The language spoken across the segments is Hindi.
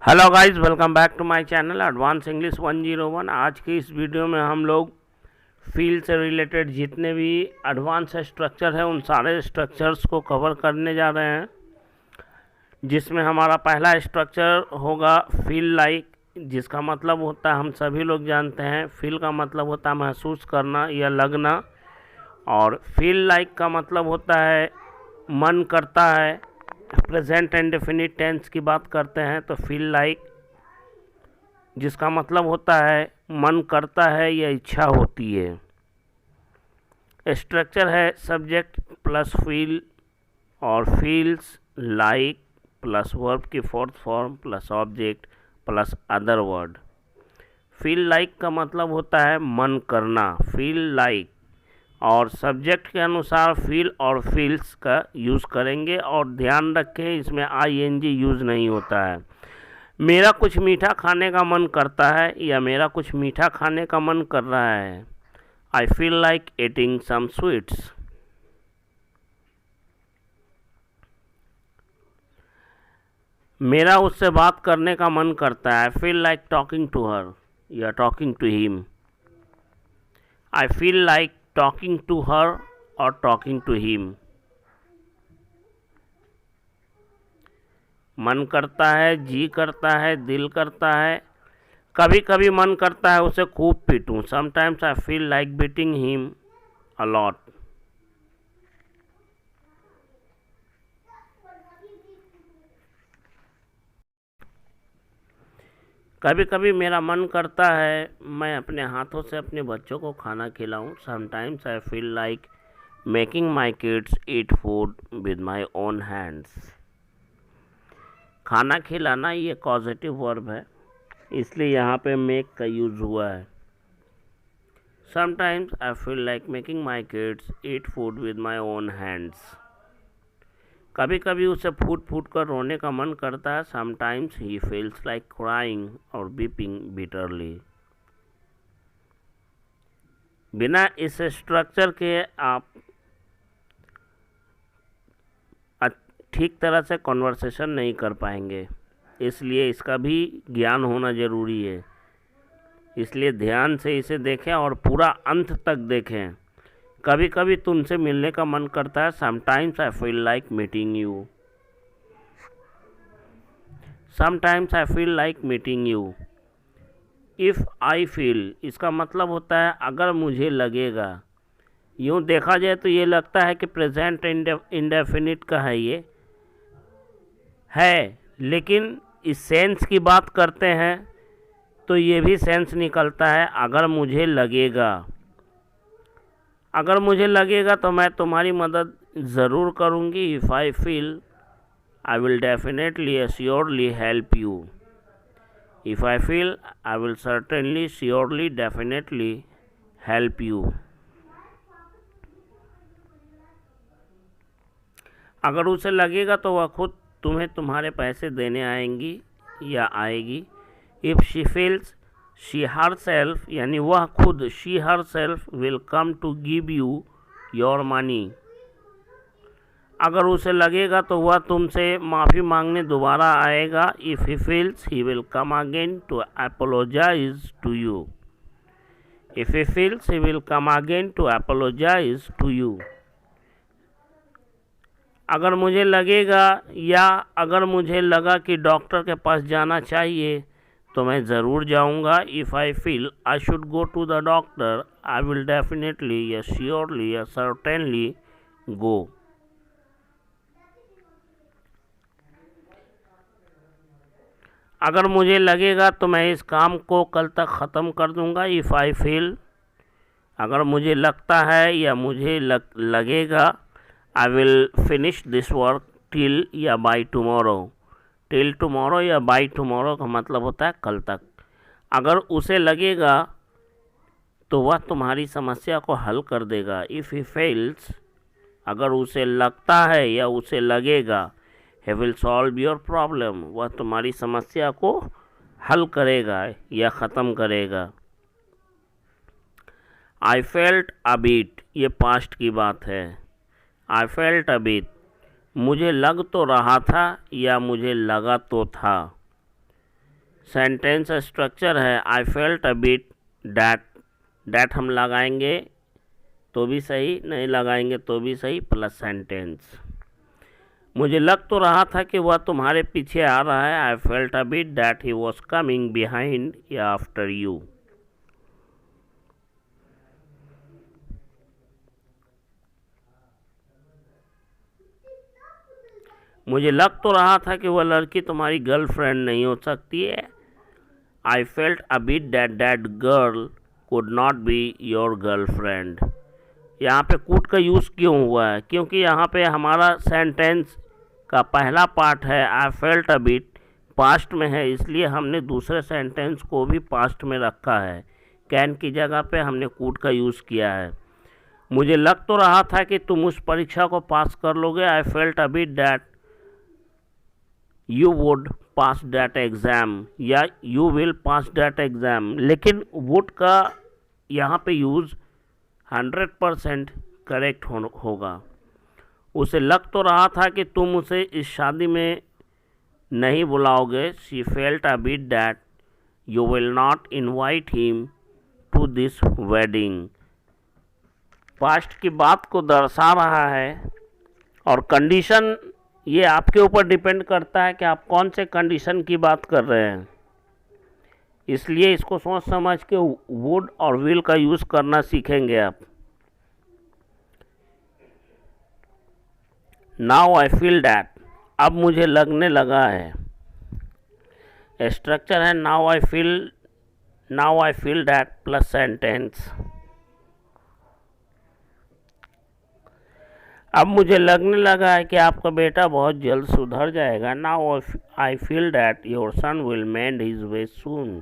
Hello guys, welcome back to my channel advance English 101। आज की इस वीडियो में हम लोग फील्ड से रिलेटेड जितने भी एडवांस स्ट्रक्चर हैं उन सारे स्ट्रक्चर्स को कवर करने जा रहे हैं, जिसमें हमारा पहला स्ट्रक्चर होगा फील लाइक, जिसका मतलब होता है, हम सभी लोग जानते हैं, फील का मतलब होता है महसूस करना या लगना, और फील लाइक का मतलब होता है मन करता है। प्रेजेंट एंड डेफिनिट टेंस की बात करते हैं तो फील लाइक, जिसका मतलब होता है मन करता है या इच्छा होती है। स्ट्रक्चर है सब्जेक्ट प्लस फील और फील्स लाइक प्लस वर्ब की fourth form plus object plus other word. Feel like का मतलब होता है मन करना, फील लाइक, और सब्जेक्ट के अनुसार फील और फील्स का यूज़ करेंगे। और ध्यान रखें, इसमें ING यूज़ नहीं होता है। मेरा कुछ मीठा खाने का मन करता है या मेरा कुछ मीठा खाने का मन कर रहा है। I feel like eating some sweets. मेरा उससे बात करने का मन करता है। I feel like talking to her या talking to him. I feel like talking to her और टॉकिंग टू हिम। मन करता है, जी करता है, दिल करता है। कभी कभी मन करता है उसे खूब पीटूं। Sometimes I feel like beating him a lot. कभी कभी मेरा मन करता है मैं अपने हाथों से अपने बच्चों को खाना खिलाऊं। Sometimes I feel like making my kids eat food with my own hands. खाना खिलाना ये पॉजिटिव वर्ब है, इसलिए यहाँ पे मेक का यूज़ हुआ है। Sometimes I feel like making my kids eat food with my own hands. कभी कभी उसे फूट फूट कर रोने का मन करता है। Sometimes he feels like crying और वीपिंग बिटरली। बिना इस स्ट्रक्चर के आप ठीक तरह से कन्वर्सेशन नहीं कर पाएंगे, इसलिए इसका भी ज्ञान होना ज़रूरी है। इसलिए ध्यान से इसे देखें और पूरा अंत तक देखें। कभी कभी तुमसे मिलने का मन करता है। Sometimes I feel like meeting you. Sometimes I feel like meeting you. If I feel, इसका मतलब होता है अगर मुझे लगेगा। यूँ देखा जाए तो ये लगता है कि प्रेजेंट इंडेफिनिट का है, लेकिन इस सेंस की बात करते हैं तो ये भी सेंस निकलता है अगर मुझे लगेगा। अगर मुझे लगेगा तो मैं तुम्हारी मदद ज़रूर करूँगी। If I feel I will definitely surely help you. If I feel I will certainly surely definitely help you. अगर उसे लगेगा तो वह खुद तुम्हें तुम्हारे पैसे देने आएंगी या आएगी। If she feels she herself, यानी वह खुद, she herself will come to give you your money. अगर उसे लगेगा तो वह तुमसे माफ़ी मांगने दोबारा आएगा। If he feels he will come again to apologise to you. If he feels he will come again to apologise to you. अगर मुझे लगेगा या अगर मुझे लगा कि डॉक्टर के पास जाना चाहिए तो मैं ज़रूर जाऊंगा। If I feel I should go to the doctor I will definitely या श्योरली या सर्टेनली गो। अगर मुझे लगेगा तो मैं इस काम को कल तक ख़त्म कर दूंगा। इफ़ आई फील, अगर मुझे लगता है या मुझे लगेगा, I will finish this work till या बाय टुमारो। टिल टुमारो या बाय टुमारो का मतलब होता है कल तक। अगर उसे लगेगा तो वह तुम्हारी समस्या को हल कर देगा। इफ़ ही फेल्स, अगर उसे लगता है या उसे लगेगा, he will solve your problem, वह तुम्हारी समस्या को हल करेगा या ख़त्म करेगा। आई फेल्ट अ बीट, ये पास्ट की बात है। आई फेल्ट अ बीट, मुझे लग तो रहा था या मुझे लगा तो था। सेंटेंस स्ट्रक्चर है आई felt a bit that, that हम लगाएंगे तो भी सही, नहीं लगाएंगे तो भी सही, प्लस सेंटेंस। मुझे लग तो रहा था कि वह तुम्हारे पीछे आ रहा है, आई felt a bit that he was coming behind या आफ्टर यू। मुझे लग तो रहा था कि वह लड़की तुम्हारी गर्लफ्रेंड नहीं हो सकती है, आई felt a bit that that girl could not be your girlfriend. यहाँ पे कुड का यूज़ क्यों हुआ है? क्योंकि यहाँ पे हमारा सेंटेंस का पहला पार्ट है आई फेल्ट अ बिट, पास्ट में है, इसलिए हमने दूसरे सेंटेंस को भी पास्ट में रखा है। कैन की जगह पे हमने कुड का यूज़ किया है। मुझे लग तो रहा था कि तुम उस परीक्षा को पास कर लोगे, I felt a bit that you would pass that exam, या you will pass that exam. लेकिन वुड का यहाँ पे यूज़ 100% करेक्ट होगा। उसे लग तो रहा था कि तुम उसे इस शादी में नहीं बुलाओगे, she felt a bit that you will not invite him to this wedding. Past की बात को दर्शा रहा है और कंडीशन ये आपके ऊपर डिपेंड करता है कि आप कौन से कंडीशन की बात कर रहे हैं, इसलिए इसको सोच समझ के वुड और विल का यूज़ करना सीखेंगे आप। नाउ आई फील दैट, अब मुझे लगने लगा है। स्ट्रक्चर है now I feel that plus sentence. अब मुझे लगने लगा है कि आपका बेटा बहुत जल्द सुधर जाएगा, now I feel that your son will mend his way soon.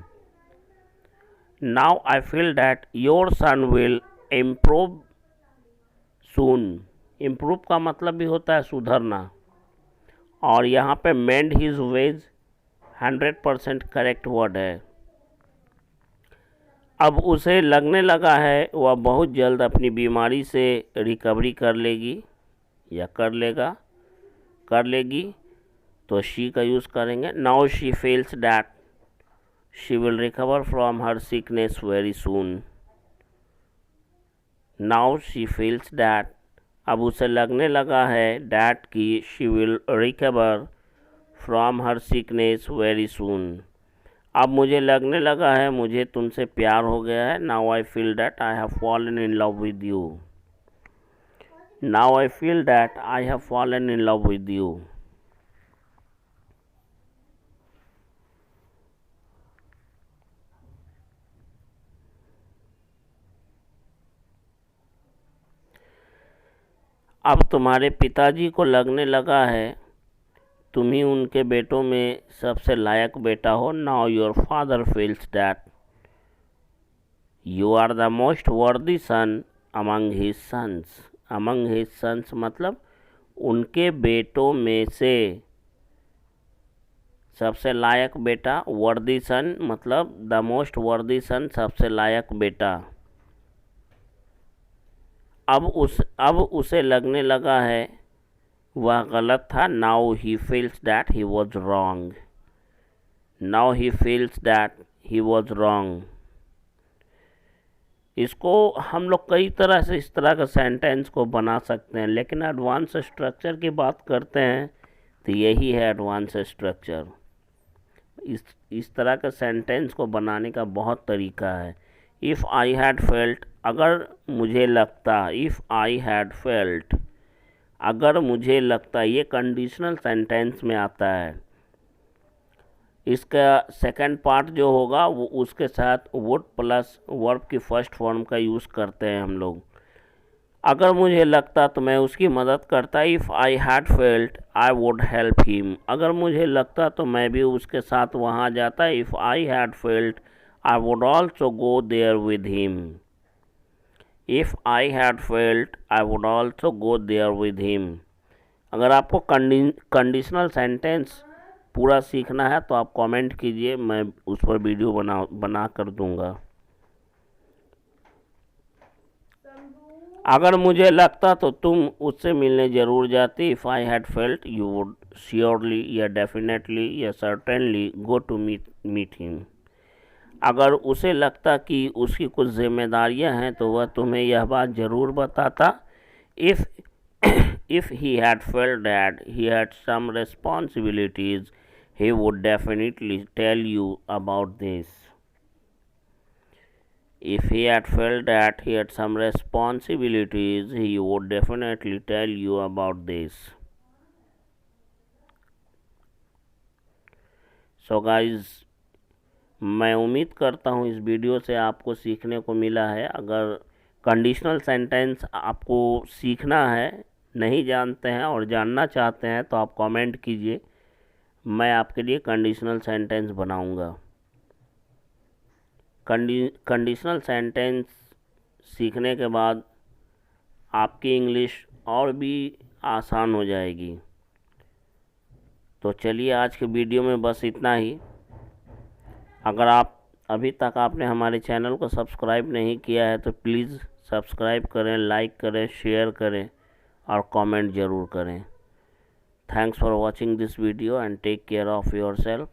Now I feel that your son will improve soon. Improve का मतलब भी होता है सुधरना, और यहाँ पे मेंड हिज वेज 100% करेक्ट वर्ड है। अब उसे लगने लगा है वह बहुत जल्द अपनी बीमारी से रिकवरी कर लेगी या कर लेगी, तो शी का यूज़ करेंगे। Now she feels that she will recover from her sickness very soon. Now she feels that, अब उसे लगने लगा है दैट की she will recover from her sickness very soon. अब मुझे लगने लगा है मुझे तुमसे प्यार हो गया है, now I feel that I have fallen in love with you. Now I feel that I have fallen in love with you. अब तुम्हारे पिताजी को लगने लगा है तुम ही उनके बेटों में सबसे लायक बेटा हो, now your father feels that you are the most worthy son among his sons. Among his sons मतलब उनके बेटों में से सबसे लायक बेटा, वर्दी सन मतलब द मोस्ट वर्दी सन सबसे लायक बेटा। अब उसे लगने लगा है वह गलत था, now he feels that he was wrong. Now he feels that he was wrong. इसको हम लोग कई तरह से इस तरह का सेंटेंस को बना सकते हैं, लेकिन एडवांस स्ट्रक्चर की बात करते हैं तो यही है एडवांस स्ट्रक्चर। इस तरह का सेंटेंस को बनाने का बहुत तरीका है। इफ़ आई हैड फेल्ट, अगर मुझे लगता, इफ़ आई हैड फेल्ट, अगर मुझे लगता, ये कंडीशनल सेंटेंस में आता है। इसका सेकंड पार्ट जो होगा वो उसके साथ वुड प्लस वर्ब की फर्स्ट फॉर्म का यूज़ करते हैं हम लोग। अगर मुझे लगता तो मैं उसकी मदद करता, if I had felt I would help him. अगर मुझे लगता तो मैं भी उसके साथ वहाँ जाता, if I had felt I would also go there with him. If I had felt I would also go there with him. अगर आपको कंडीशनल सेंटेंस पूरा सीखना है तो आप कमेंट कीजिए, मैं उस पर वीडियो बना कर दूंगा। अगर मुझे लगता तो तुम उससे मिलने ज़रूर जाती, if I had felt you would surely या डेफिनेटली या certainly go to meet him. अगर उसे लगता कि उसकी कुछ जिम्मेदारियां हैं तो वह तुम्हें यह बात ज़रूर बताता। If he had felt that he had some responsibilities, he would definitely tell you about this. If he had felt that he had some responsibilities, he would definitely tell you about this. So guys, मैं उम्मीद करता हूँ इस वीडियो से आपको सीखने को मिला है। अगर कंडीशनल सेंटेंस आपको सीखना है, नहीं जानते हैं और जानना चाहते हैं तो आप कमेंट कीजिए, मैं आपके लिए कंडीशनल सेंटेंस बनाऊंगा। कंडीशनल सेंटेंस सीखने के बाद आपकी इंग्लिश और भी आसान हो जाएगी। तो चलिए आज के वीडियो में बस इतना ही। अगर आप अभी तक आपने हमारे चैनल को सब्सक्राइब नहीं किया है तो प्लीज़ सब्सक्राइब करें, लाइक करें, शेयर करें और कमेंट ज़रूर करें। Thanks for watching this video and take care of yourself.